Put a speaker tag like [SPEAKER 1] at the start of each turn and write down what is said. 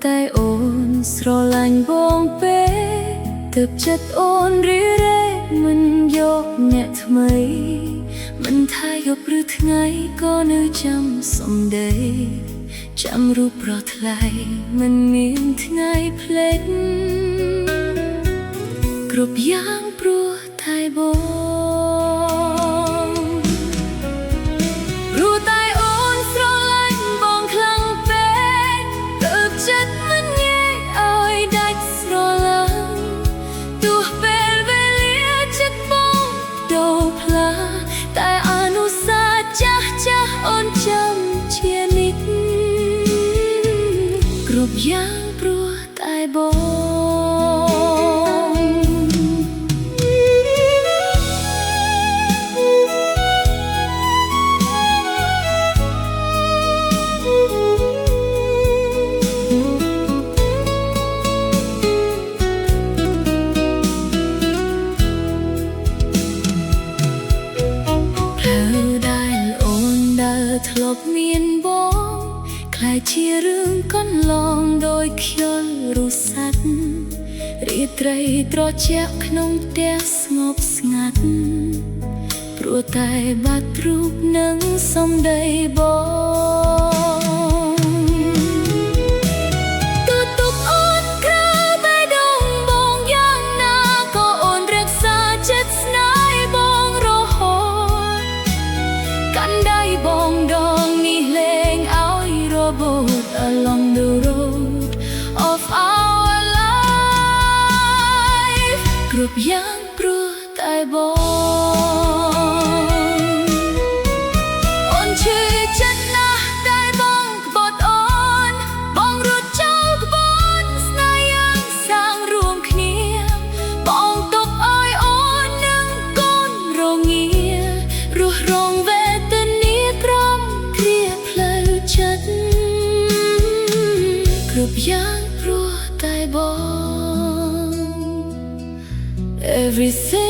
[SPEAKER 1] តែអូនស្រឡាញ់បងពេកទើបចិត្តអូនរីរែកមិនយកអ្នកថ្មីមិនថាយប់ឬថ្ងៃក៏នៅចាំសំដីចាំរូបប្រថ្លៃមិនមានថ្ងៃភ្លេចគ្រប់យ៉ាងព្រោះតែបងព្រោះតែអូនស្រឡាញ់បងខ្លាំងពេកទើបចិត្តមិនងាយឲ្យដាច់ស្រឡាញ់ទោះពេលវេលាចិត្តបងដូរផ្លាតែអនុស្សាវរីយ៍ចាស់ចាស់អូនចាំជានិច្ចគ្រប់យ៉ាងព្រោះតែបងធ្លាប់មានបងខ្លាចជារឿងកន្លងដោយខ្យល់រុស្សាត់រាត្រីត្រជាក់ក្នុងផ្ទះស្ងប់ស្ងាត់ព្រោះតែបាត់រូបនឹងសំដីបងទើបទុកអូនក្រៅបេះដូងបងយ៉ាងណាក៏អូនរក្សាចិត្តស្នេហ៍បងរហូតកាន់ដៃបងដងនេះលែងឲ្យរបូត Along the road of our life គ្រប់យ៉ាងព្រោះតែបងអូនឈឺចិត្តណាស់តែបងក្បត់អូនបងរត់ចោលក្បត់ស្នេហ៍យ៉ាងសាងរួមគ្នាបងទុកឲ្យអូននឹងកូនរងារស់រងវេទនាក្រំគ្រាផ្លូវចិត្តគ្រប់យ៉ាងព្រោះតែបង Everything